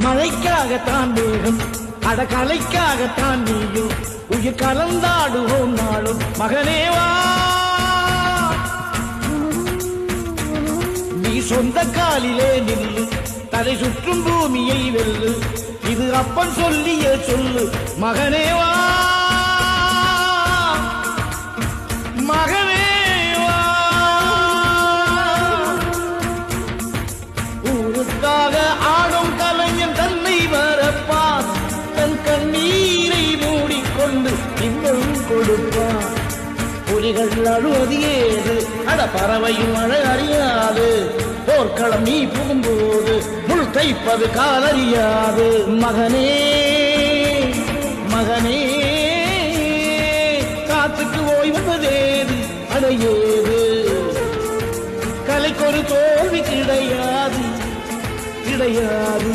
மழைக்காகத்தான் மேகம் அடகலைக்காகத்தான் நீயும் உயிர் கலந்தாடுவோம் நாளும் மகனேவா நீ சொந்த காலிலே நில்லு தலை சுற்றும் பூமியை வெல்லு இது அப்பன் சொல்லிய சொல்லு மகனேவா மகனேவா ஊருக்காக ஆடும் கலைஞன் தன்னை வரப்பான் தன் கண்ணீரை மூடிக்கொண்டு இன்னும் கொடுப்பான் புலிகள் அழுவது ஏது அட பறவையும் அழ அறியாது போர்க்களம் நீ புகும்போது முள் தைப்பது காலறியாது மகனே மகனே காத்துக்கு ஓய்வதேது அடையேது கலைக்கொரு தோல்வி கிடையாது கிடையாது